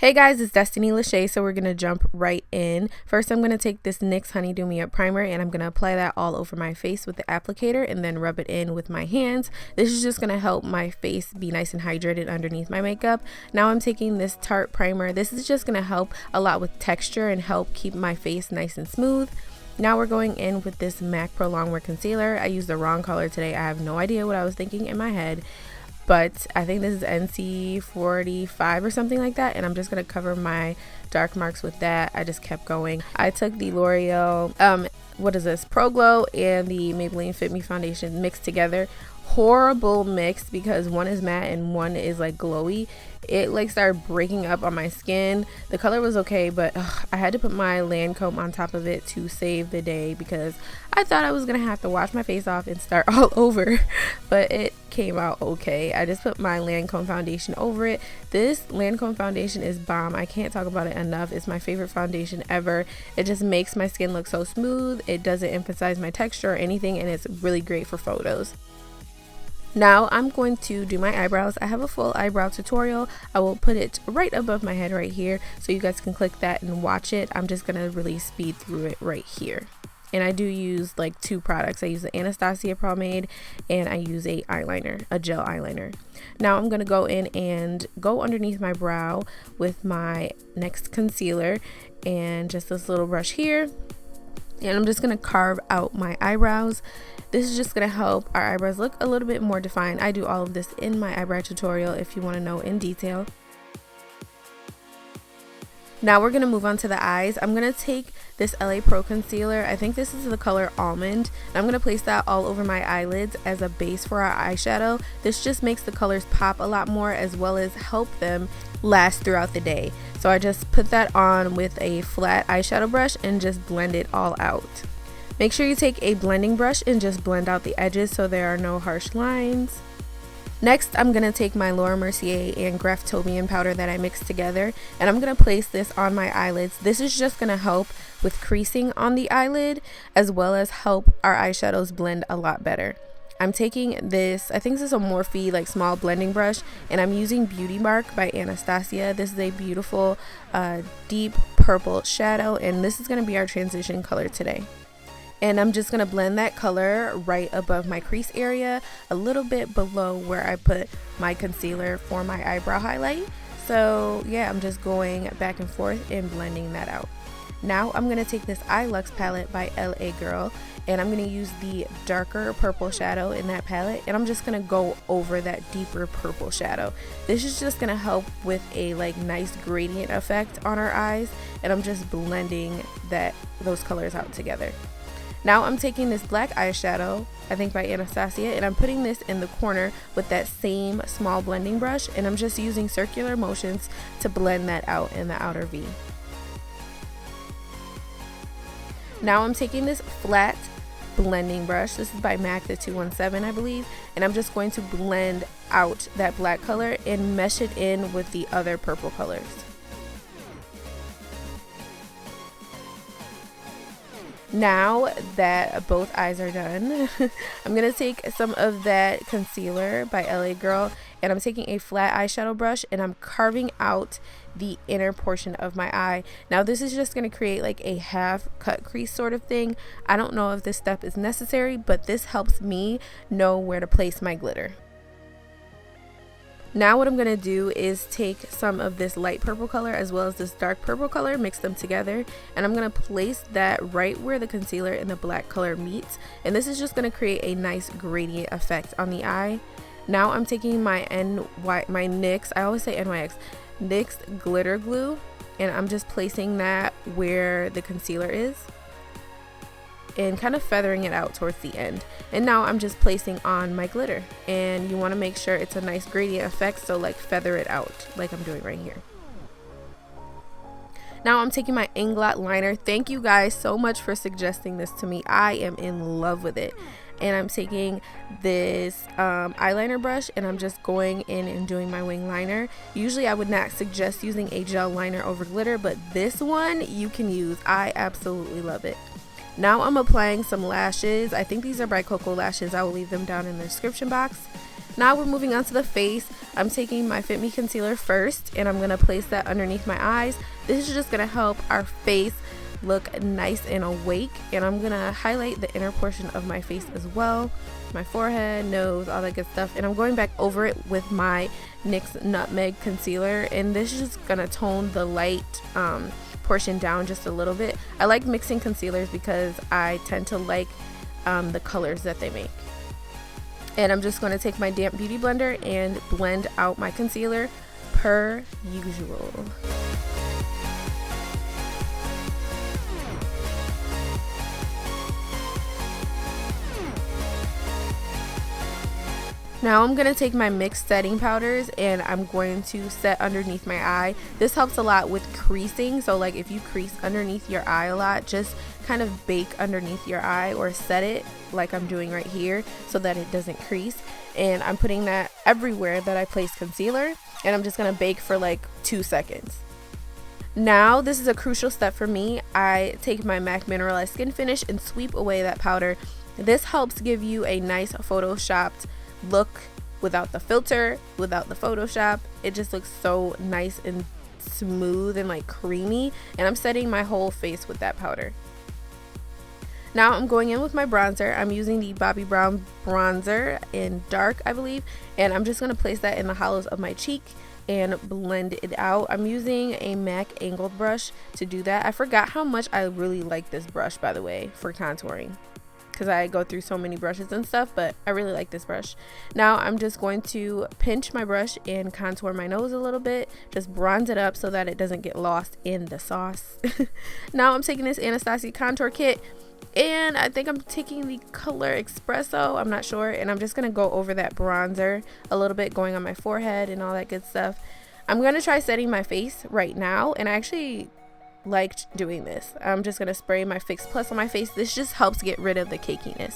Hey guys, it's DestinyLashae, so we're going to jump right in. First, I'm going to take this NYX Honey Do Me Up primer and I'm going to apply that all over my face with the applicator and then rub it in with my hands. This is just going to help my face be nice and hydrated underneath my makeup. Now I'm taking this Tarte primer. This is just going to help a lot with texture and help keep my face nice and smooth. Now we're going in with this MAC Pro Longwear Concealer. I used the wrong color today. I have no idea what I was thinking in my head, but I think this is NC 45 or something like that, and I'm just going to cover my dark marks with that. I just kept going. I took the L'Oreal, what is this, Pro Glow and the Maybelline Fit Me Foundation mixed together. Horrible mix because one is matte and one is like glowy. It like started breaking up on my skin. The color was okay, but I had to put my Lancome on top of it to save the day because I thought I was gonna have to wash my face off and start all over, but it came out okay. I just put my Lancome foundation over it. This Lancome foundation is bomb. I can't talk about it enough. It's my favorite foundation ever. It just makes my skin look so smooth. It doesn't emphasize my texture or anything, and it's really great for photos. Now I'm going to do my eyebrows. I have a full eyebrow tutorial. I will put it right above my head right here so you guys can click that and watch it. I'm just gonna really speed through it right here. And I do use like two products. I use the Anastasia pomade and I use a eyeliner, a gel eyeliner. Now I'm gonna go in and go underneath my brow with my NYX concealer and just this little brush here. And I'm just going to carve out my eyebrows. This is just going to help our eyebrows look a little bit more defined. I do all of this in my eyebrow tutorial if you want to know in detail. Now we're going to move on to the eyes. I'm going to take this LA Pro concealer. I think this is the color Almond. And I'm going to place that all over my eyelids as a base for our eyeshadow. This just makes the colors pop a lot more as well as help them last throughout the day. So I just put that on with a flat eyeshadow brush and just blend it all out. Make sure you take a blending brush and just blend out the edges so there are no harsh lines. Next, I'm going to take my Laura Mercier and Graftobian powder that I mixed together, and I'm going to place this on my eyelids. This is just going to help with creasing on the eyelid as well as help our eyeshadows blend a lot better. I'm taking this, I think this is a Morphe like small blending brush, and I'm using Beauty Mark by Anastasia. This is a beautiful deep purple shadow, and this is going to be our transition color today. And I'm just going to blend that color right above my crease area, a little bit below where I put my concealer for my eyebrow highlight. So yeah, I'm just going back and forth and blending that out. Now I'm going to take this Eye Luxe palette by LA Girl, and I'm going to use the darker purple shadow in that palette, and I'm just going to go over that deeper purple shadow. This is just going to help with a like nice gradient effect on our eyes, and I'm just blending those colors out together. Now I'm taking this black eyeshadow, I think by Anastasia, and I'm putting this in the corner with that same small blending brush, and I'm just using circular motions to blend that out in the outer V. Now I'm taking this flat blending brush, this is by MAC, the 217 I believe, and I'm just going to blend out that black color and mesh it in with the other purple colors. Now that both eyes are done, I'm going to take some of that concealer by LA Girl, and I'm taking a flat eyeshadow brush and I'm carving out the inner portion of my eye. Now this is just going to create like a half cut crease sort of thing. I don't know if this step is necessary, but this helps me know where to place my glitter. Now what I'm going to do is take some of this light purple color as well as this dark purple color, mix them together, and I'm going to place that right where the concealer and the black color meets, and this is just going to create a nice gradient effect on the eye. Now I'm taking my NYX, I always say NYX, NYX Glitter Glue, and I'm just placing that where the concealer is and kind of feathering it out towards the end. And now I'm just placing on my glitter, and you want to make sure it's a nice gradient effect, so like feather it out like I'm doing right here. Now I'm taking my Inglot liner. Thank you guys so much for suggesting this to me. I am in love with it. And I'm taking this eyeliner brush and I'm just going in and doing my wing liner. Usually I would not suggest using a gel liner over glitter, but this one you can use. I absolutely love it. Now I'm applying some lashes. I think these are by Coco Lashes. I will leave them down in the description box. Now we're moving on to the face. I'm taking my Fit Me concealer first, and I'm going to place that underneath my eyes. This is just going to help our face look nice and awake, and I'm going to highlight the inner portion of my face as well, my forehead, nose, all that good stuff. And I'm going back over it with my NYX Nutmeg concealer, and this is just going to tone the light portion down just a little bit. I like mixing concealers because I tend to like the colors that they make. And I'm just going to take my damp beauty blender and blend out my concealer per usual. Now I'm going to take my mixed setting powders and I'm going to set underneath my eye. This helps a lot with creasing, so like if you crease underneath your eye a lot, just kind of bake underneath your eye or set it like I'm doing right here so that it doesn't crease. And I'm putting that everywhere that I place concealer, and I'm just going to bake for like 2 seconds. Now this is a crucial step for me. I take my MAC Mineralized Skin Finish and sweep away that powder. This helps give you a nice photoshopped look without the filter, without the Photoshop. It just looks so nice and smooth and like creamy, and I'm setting my whole face with that powder. Now I'm going in with my bronzer. I'm using the Bobbi Brown bronzer in dark, I believe, and I'm just going to place that in the hollows of my cheek and blend it out. I'm using a MAC angled brush to do that. I forgot how much I really like this brush, by the way, for contouring, because I go through so many brushes and stuff, but I really like this brush. Now I'm just going to pinch my brush and contour my nose a little bit, just bronze it up so that it doesn't get lost in the sauce. Now I'm taking this Anastasia contour kit, and I think I'm taking the color Espresso, I'm not sure, and I'm just gonna go over that bronzer a little bit, going on my forehead and all that good stuff. I'm gonna try setting my face right now, and I actually liked doing this. I'm just gonna spray my Fix Plus on my face. This just helps get rid of the cakiness.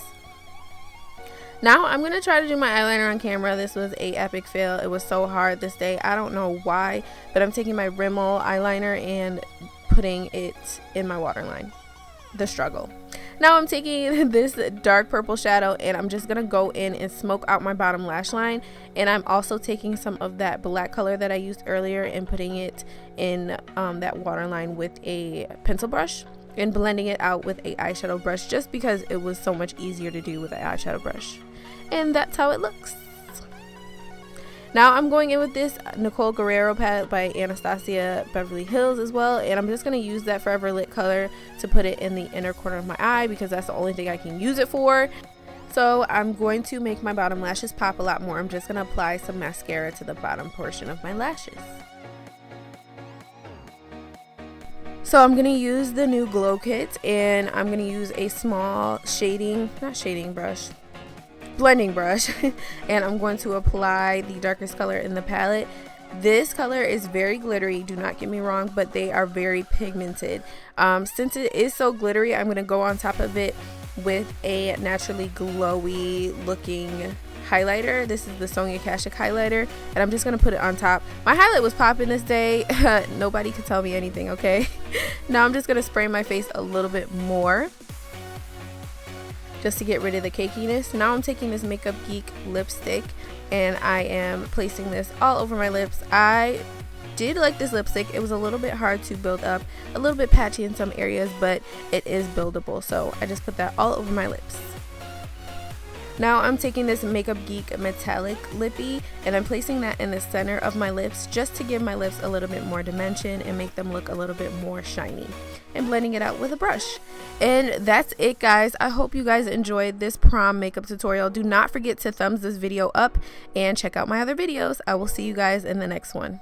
Now I'm gonna try to do my eyeliner on camera. This was a epic fail. It was so hard this day. I don't know why, but I'm taking my Rimmel eyeliner and putting it in my waterline. The struggle. Now I'm taking this dark purple shadow and I'm just gonna go in and smoke out my bottom lash line, and I'm also taking some of that black color that I used earlier and putting it in that waterline with a pencil brush and blending it out with a eyeshadow brush, just because it was so much easier to do with an eyeshadow brush. And that's how it looks. Now I'm going in with this Nicole Guerrero palette by Anastasia Beverly Hills as well, and I'm just going to use that Forever Lit color to put it in the inner corner of my eye because that's the only thing I can use it for. So I'm going to make my bottom lashes pop a lot more. I'm just going to apply some mascara to the bottom portion of my lashes. So I'm going to use the new Glow Kit, and I'm going to use a small blending brush and I'm going to apply the darkest color in the palette. This color is very glittery, do not get me wrong, but they are very pigmented. Since it is so glittery, I'm going to go on top of it with a naturally glowy looking highlighter. This is the Sonia Kashuk highlighter, and I'm just going to put it on top. My highlight was popping this day. Nobody could tell me anything, okay? Now I'm just going to spray my face a little bit more just to get rid of the cakiness. Now I'm taking this Makeup Geek lipstick and I am placing this all over my lips. I did like this lipstick. It was a little bit hard to build up, a little bit patchy in some areas, but it is buildable. So I just put that all over my lips. Now I'm taking this Makeup Geek metallic lippy and I'm placing that in the center of my lips just to give my lips a little bit more dimension and make them look a little bit more shiny, and blending it out with a brush. And that's it, guys. I hope you guys enjoyed this prom makeup tutorial. Do not forget to thumbs this video up and check out my other videos. I will see you guys in the next one.